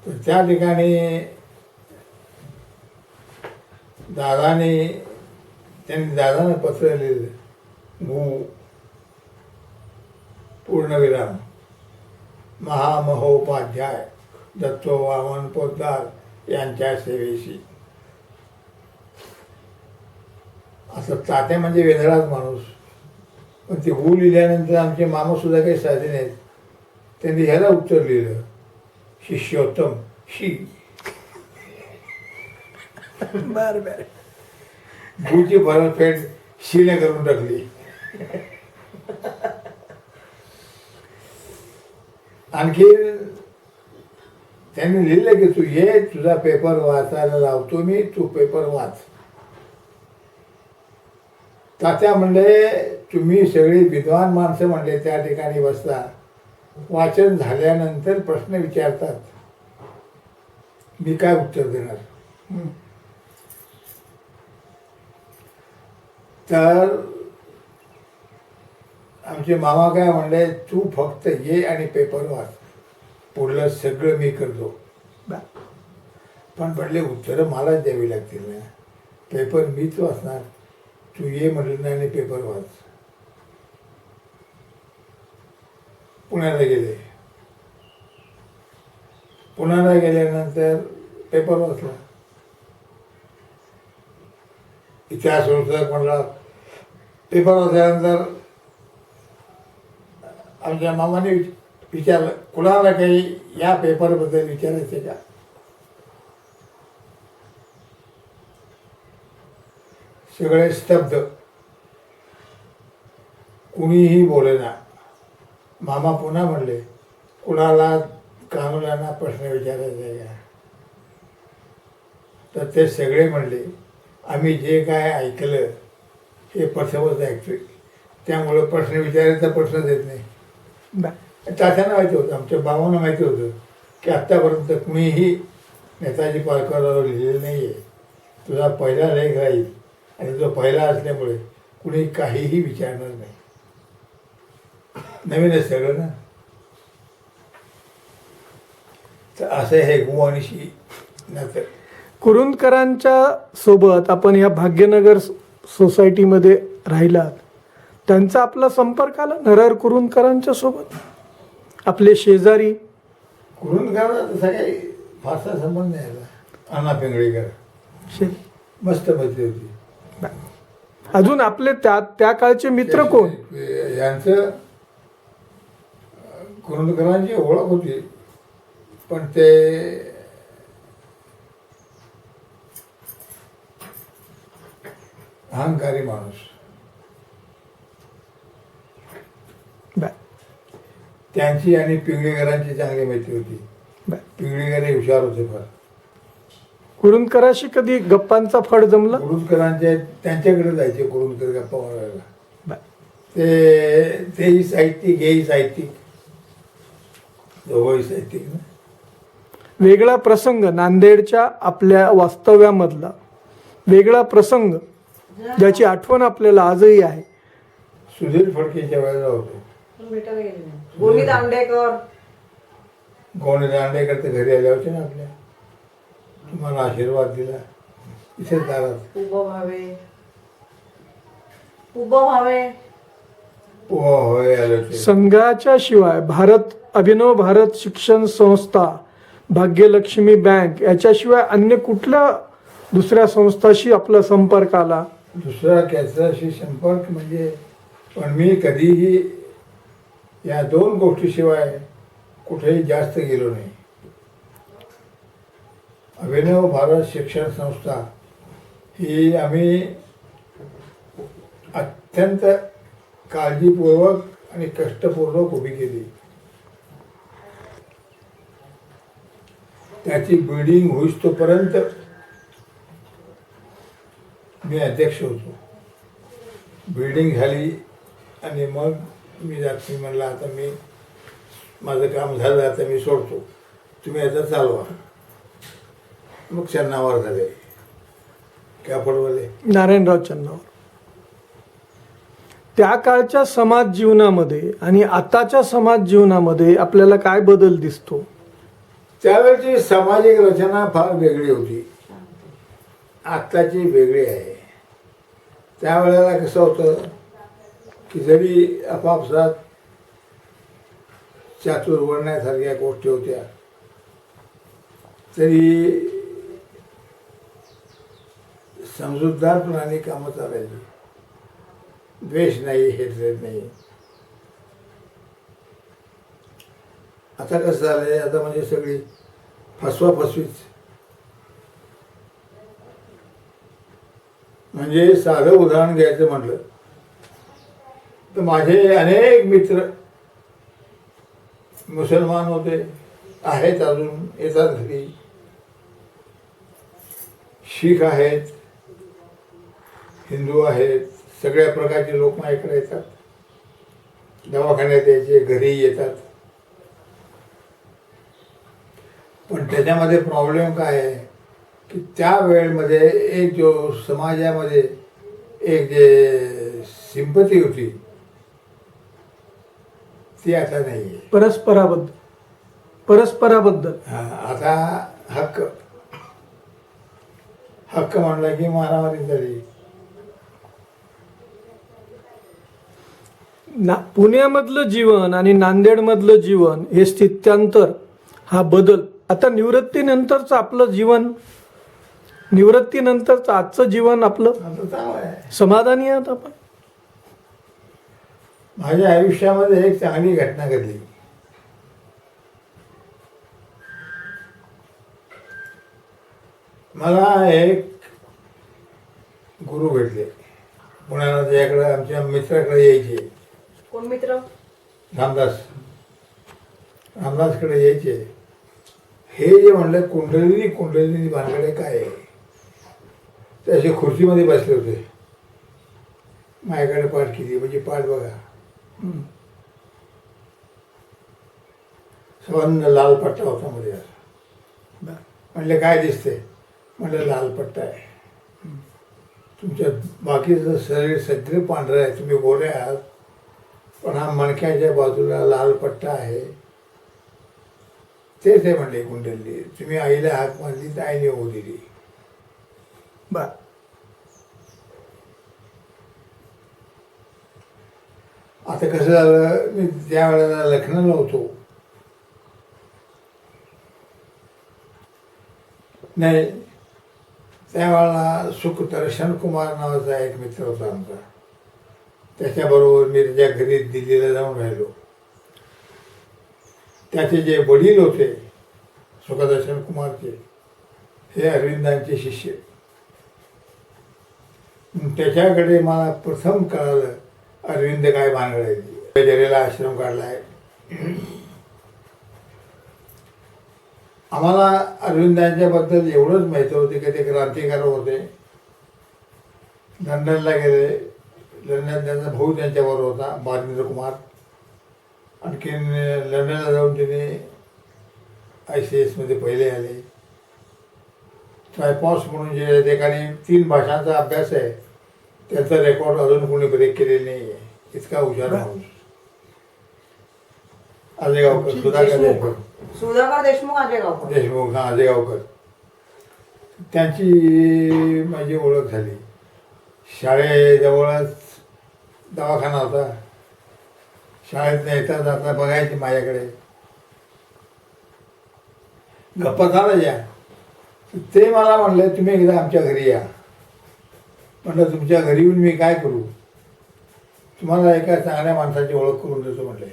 तर त्या ठिकाणी त्यांनी दादानं पत्र लिहिलं. मू पूर्णविराम महामहोपाध्याय दत्तो वामन पोद्दार यांच्या सेवेशी. असं तात्या म्हणजे वेगळाच माणूस. पण ते हू लिहिल्यानंतर आमचे मामा सुद्धा काही साधे नाहीत. त्यांनी ह्याला उत्तर लिहिलं, शिष्योत्तम शी. बर बर. भूची परतफेड शीने करून टाकली. आणखी त्यांनी लिहिलं की तू ये, तुझा पेपर वाचायला लावतो मी, तू पेपर वाच. तात्या म्हणले, तुम्ही सगळी विद्वान माणसं म्हणले त्या ठिकाणी बसता, वाचन झाल्यानंतर प्रश्न विचारतात, मी काय उत्तर देणार. तर आमचे मामा काय म्हणले, तू फक्त ये आणि पेपर वाच, पुढलं सगळं मी करतो. पण म्हणले उत्तरं मलाच द्यावी लागतील ना, पेपर मीच वाचणार. तू ये म्हटलं नाही आणि पेपर वाच. पुण्याला गेले. पुण्याला गेल्यानंतर पेपर वाचला. इतिहास संशोधक म्हणला. पेपर वाचल्यानंतर आमच्या मामाने विचारलं, कुणाला काही या पेपरबद्दल विचारायचे का. सगळे स्तब्ध, कुणीही बोलेना. मामा पुन्हा म्हणले, कुणाला कानोल्यांना प्रश्न विचारायचा आहे का. तर ते सगळे म्हणले, आम्ही जे काय ऐकलं हे प्रथमच ऐकतोय, त्यामुळं प्रश्न विचारायचा प्रश्नच येत नाही. तात्यांना माहिती होतं, आमच्या बाबांना माहिती होतं की आत्तापर्यंत कुणीही नेताजी पालकरावर लिहिलेलं नाही आहे. तुझा पहिला लेख राहील आणि जो पहिला असल्यामुळे कुणी काहीही विचारणार नाही. नवीनच सगळं ना. तर असं हे गु आणि शी नंतर कुरुंदकरांच्या सोबत आपण या भाग्यनगर सोसायटीमध्ये राहिलात, त्यांचा आपला संपर्क आला नरहर कुरुंदकरांच्या सोबत, आपले शेजारी. कुरुंदकरांचा तसा काही फारसा संबंध नाही आला. अण्णा पिंगळीकर मस्त मैत्री होती. अजून आपले त्या काळचे मित्र कोण? यांचं कुरुंदकरांची ओळख होती, पण ते अहंकारी माणूस. त्यांची आणि पिंगळीकरांची चांगली मैत्री होती. पिंगळीकर हे हुशार होते फार. कुरुंदकराशी कधी गप्पांचा फड जमला? कुरुंदकरांचे त्यांच्याकडे जायचे कुरुंदकर गप्पा मारायला. तेही साहित्यिक, हेही साहित्यिक, दोघंही साहित्यिक ना. वेगळा प्रसंग नांदेडच्या आपल्या वास्तव्यामधला वेगळा प्रसंग ज्याची आठवण आपल्याला आजही आहे. सुधीर फडकेच्या वेळेला होतो. भेटायला गेले नाही. गोनी दांडेकर. गोणी दांडेकर ते घरी आले होते ना आपल्या. तुम्हाला आशीर्वाद दिला इथेच दारात उभं व्हावे उभं व्हावे पोहा होय आलं ते संघाच्या शिवाय अभिनव भारत शिक्षण संस्था, भाग्यलक्ष्मी बँक याच्याशिवाय अन्य कुठल्या दुसऱ्या संस्थाशी आपला संपर्क आला? दुसरा कॅन्सरशी संपर्क म्हणजे पण मी कधीही या दोन गोष्टीशिवाय कुठेही जास्त गेलो नाही. अभिनव भारत शिक्षण संस्था ही आम्ही अत्यंत काळजीपूर्वक आणि कष्टपूर्वक उभी केली. त्याची बिल्डिंग होईस तोपर्यंत मी अध्यक्ष होतो. बिल्डिंग झाली आणि मग मी जाती म्हणलं आता मी माझं काम झालं आता मी सोडतो, तुम्ही आता चालवा. मग चन्नावर झाले कापडवाले. नारायणराव चन्नावर. त्या काळच्या समाज जीवनामध्ये आणि आताच्या समाज जीवनामध्ये आपल्याला काय बदल दिसतो? त्यावेळची सामाजिक रचना फार वेगळी होती, आत्ताची वेगळी आहे. त्यावेळेला कसं होतं की जरी आपापसात चातुर्वर्ण्यासारख्या गोष्टी होत्या तरी समजूतदारपणाने कामं चालायची. द्वेष नाही, हेटरेट नाही. आता कसं झालंय, आता म्हणजे सगळी फसवीच. म्हणजे साधं उदाहरण घ्यायचं म्हटलं तर माझे अनेक मित्र मुसलमान होते, आहेत अजून, येतात घरी. शीख आहेत, हिंदू आहेत, सगळ्या प्रकारचे लोक माझ्याकडे येतात. दवाखान्यात यायचे, घरी येतात. पण त्याच्यामध्ये प्रॉब्लेम काय आहे की त्या वेळेमध्ये एक जो समाजामध्ये एक जे सिंपती होती ती आता नाही आहे. परस्पराबद्दल आता हक्क म्हणला की मारामारी झाली. पुण्यामधलं जीवन आणि नांदेडमधलं जीवन हे स्थित्यांतर, हा बदल आता निवृत्तीनंतरचं आपलं जीवन, निवृत्तीनंतरचं आजचं जीवन आपलं आता चांगलं आहे. समाधानी आहात आपण? माझ्या आयुष्यामध्ये एक चांगली घटना घडली. मला एक गुरु भेटले पुण्याला. त्याच्याकडे आमच्या मित्राकडे यायचे. कोण मित्र? रामदासकडे यायचे. हे जे म्हणलं कुंडलिनी भानगडे काय आहे, ते असे खुर्चीमध्ये बसले होते. माझ्याकडे पाठ केली, म्हणजे पाठ बघा, सवन्न लाल पट्टा होता मध्ये. म्हणले काय दिसते? म्हणलं लाल पट्टा आहे. तुमच्या बाकीचं शरीर सगळे पांढरं आहे, तुम्ही गोरे आहात, पण हा मणक्याच्या बाजूला लाल पट्टा आहे. तेच आहे म्हणले कुंडली. तुम्ही आईला हाक मारली तर आईने होऊ दिली. आता कसं झालं, मी त्या वेळेला लखनौला होतो. नाही, त्यावेळेला सुखदर्शन कुमार नावाचा एक मित्र होता आमचा. त्याच्याबरोबर मी त्याच्या घरी दिल्लीला जाऊन राहिलो. त्याचे जे वडील होते सुखदर्शन कुमारचे, हे अरविंदांचे शिष्य. त्याच्याकडे मला प्रथम कळालं अरविंद काय भानगडायची. जरेला आश्रम काढलाय. आम्हाला अरविंदांच्याबद्दल एवढंच माहिती होते की ते क्रांतिकारक होते. लंडनला गेले. लंडन त्यांचा भाऊ त्यांच्याबरोबर होता, बालेंद्र कुमार. आणखीन लंडनला जाऊन तिने ICS मध्ये पहिले आले. ट्रायपॉस म्हणून जे ठिकाणी 3 भाषांचा अभ्यास आहे, त्याचा रेकॉर्ड अजून कोणी ब्रेक केलेला नाही आहे. इतका हुशार माणूस. आजेगावकर, सुधाकर देशमुख. सुधाकर देशमुख, आजेगावकर. देशमुख, हा, आजेगावकर. त्यांची माझी ओळख झाली. शाळेजवळच दवाखाना होता. शाळेत येता जाता बघायचे माझ्याकडे, गप्पा चालायच्या. ते मला म्हणले तुम्ही एकदा आमच्या घरी या. म्हणलं तुमच्या घरी येऊन मी काय करू? तुम्हाला एका चांगल्या माणसाची ओळख करून देतो म्हणले.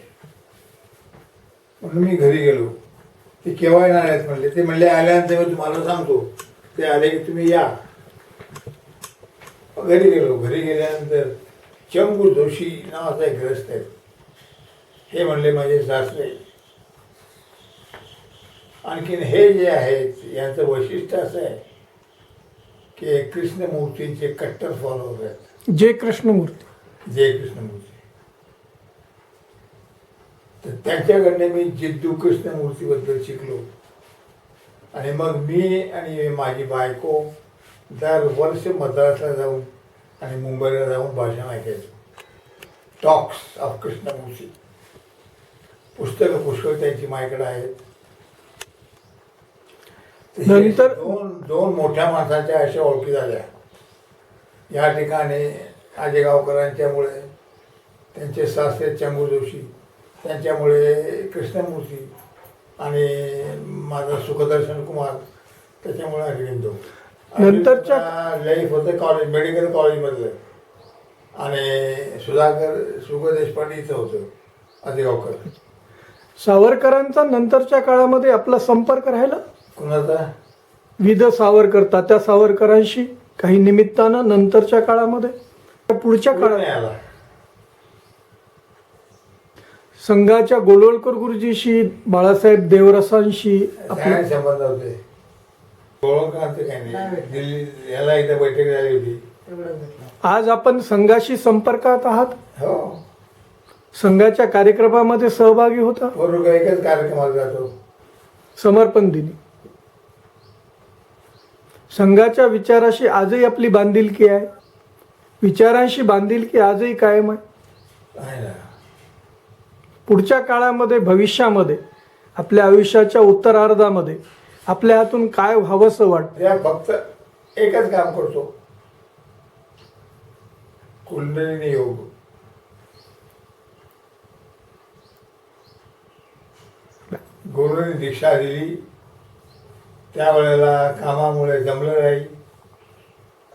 म्हणून मी घरी गेलो. ते केव्हा येणार आहेत म्हणले. ते म्हणले आल्यानंतर मी तुम्हाला सांगतो. ते आले की तुम्ही या. घरी गेलो. घरी गेल्यानंतर चंबू जोशी नावाचा एक ग्रस्त आहे. हे म्हणले माझे सासरे. आणखीन हे जे आहेत यांचं वैशिष्ट्य असं आहे की कृष्णमूर्तींचे कट्टर फॉलोअर आहेत. जय कृष्णमूर्ती. जय कृष्णमूर्ती. तर त्यांच्याकडनं मी जिद्दू कृष्णमूर्तीबद्दल शिकलो. आणि मग मी आणि माझी बायको दर वर्ष मद्रासला जाऊन आणि मुंबईला जाऊन भाषण ऐकायचो. टॉक्स ऑफ कृष्णमूर्ती पुस्तकं पुष्कळ त्यांची माझ्याकडे आहेत. नंतर दोन मोठ्या माणसांच्या अशा ओळखी झाल्या या ठिकाणी. आजेगावकरांच्यामुळे, त्यांचे सासरे चंबू जोशी, त्यांच्यामुळे कृष्णमूर्ती आणि माझा सुखदर्शन कुमार, त्याच्यामुळे अरविंदो. नंतरच्या लाईफ होतं कॉलेज, मेडिकल कॉलेजमधलं. आणि सुधाकर सुख देशपांडे इथं होतं आजेगावकर. सावरकरांचा नंतरच्या काळामध्ये आपला संपर्क राहिला. कुणाचा? विद सावरकर, तात्या सावरकरांशी काही निमित्तानं नंतरच्या काळामध्ये. पुढच्या काळात नाही आला. संघाच्या गोळवलकर गुरुजीशी, बाळासाहेब देवरसांशी काय संबंध होते? गोळवलकरांचं काही नाही. दिल्ली याला इथं बैठक झाली होती. आज आपण संघाशी संपर्कात आहात. हो. संघाच्या कार्यक्रमामध्ये सहभागी होता. बरोबर एकच कार्यक्रमाला जातो. समर्पण दिनी. संघाच्या विचाराशी आजही आपली बांधिलकी आहे. विचारांशी बांधिलकी आजही कायम आहे. आहे ना. पुढच्या काळामध्ये, भविष्यामध्ये, आपल्या आयुष्याच्या उत्तरार्धामध्ये आपल्या हातून काय व्हावंसं वाटतं? त्या फक्त एकच काम करतो, कुंडलिनी योग. गुरुने दीक्षा दिली त्यावेळेला कामामुळे जमलं नाही.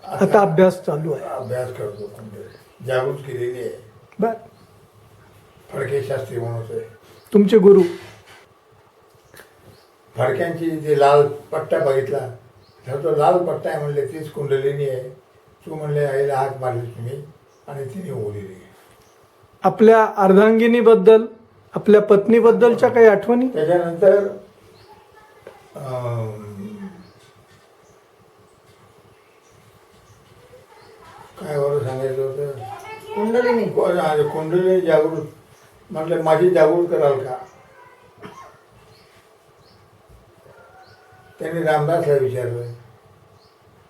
आता अभ्यास चालू आहे. अभ्यास करतो. कुंडलिनी जागृत केलेली आहे. बर. फडके शास्त्री म्हणून होते तुमचे गुरु. फडक्यांची जे लाल पट्टा बघितला तर तो लाल पट्टा आहे म्हणले तीच कुंडलिनी आहे. तू म्हणले आईला हाक मारली तुम्ही आणि तिने ओढली. आपल्या अर्धांगिनीबद्दल, आपल्या पत्नीबद्दलच्या काही आठवणी? त्याच्यानंतर काय बरं सांगायचं होतं? कुंडलिनी. कुंडलिनी जागृत. म्हटलं माझी जागृत कराल का? त्यांनी रामदासला विचारलं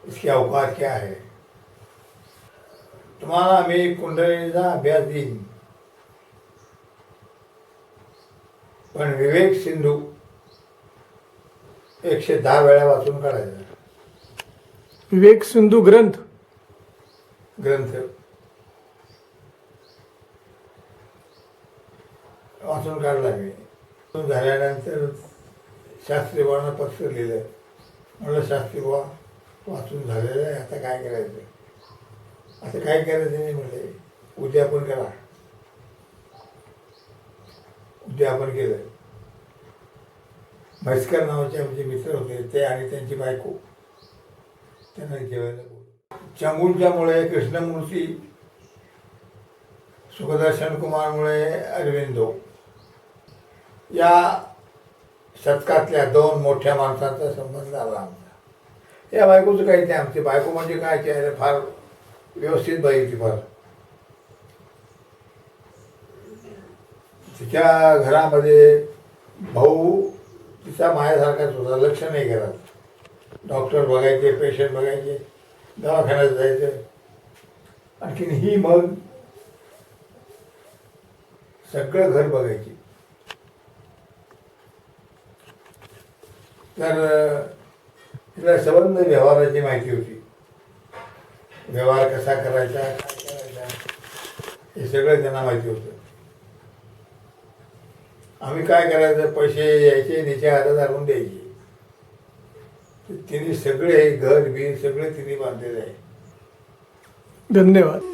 इसकी अवकाश क्या है? तुम्हाला मी कुंडलिनीचा अभ्यास देईन, पण विवेक सिंधू 110 वेळा वाचून काढायचा. विवेक सिंधू ग्रंथ वाचून काढला मी. झाल्यानंतर शास्त्री बुवांना पत्र लिहिलं. म्हणलं शास्त्री बुवा वाचून झालेलं आहे, आता काय करायचं? आता काय करायचं नाही म्हणले. उद्या आपण करा. उद्या आपण केलं. म्हैसकर नावाचे आमचे मित्र होते, ते आणि त्यांची बायको त्यांना जेवायला बोलवलं. चंगूंच्यामुळे कृष्णमूर्ती, सुखदर्शन कुमारमुळे अरविंदो, या शतकातल्या 2 मोठ्या माणसांचा संबंध आला आमचा. या बायकोचं काही नाही. आमची बायको म्हणजे काय चेहरा फार व्यवस्थित बाई होती. फार तिच्या घरामध्ये भाऊ तिचा मायासारखाच होता. लक्ष नाही करत. डॉक्टर बघायचे, पेशंट बघायचे, दवाखान्यात जायचं. आणखीन ही मग सगळं घर बघायची. तर तिला संबंध व्यवहाराची माहिती होती. व्यवहार कसा करायचा, काय करायचा, हे सगळं त्यांना माहिती होतं. आम्ही काय करायचं, पैसे यायचे तिचे हातात आणून द्यायचे. तिने सगळे घर बीर सगळे तिने बांधलेलं आहे. धन्यवाद.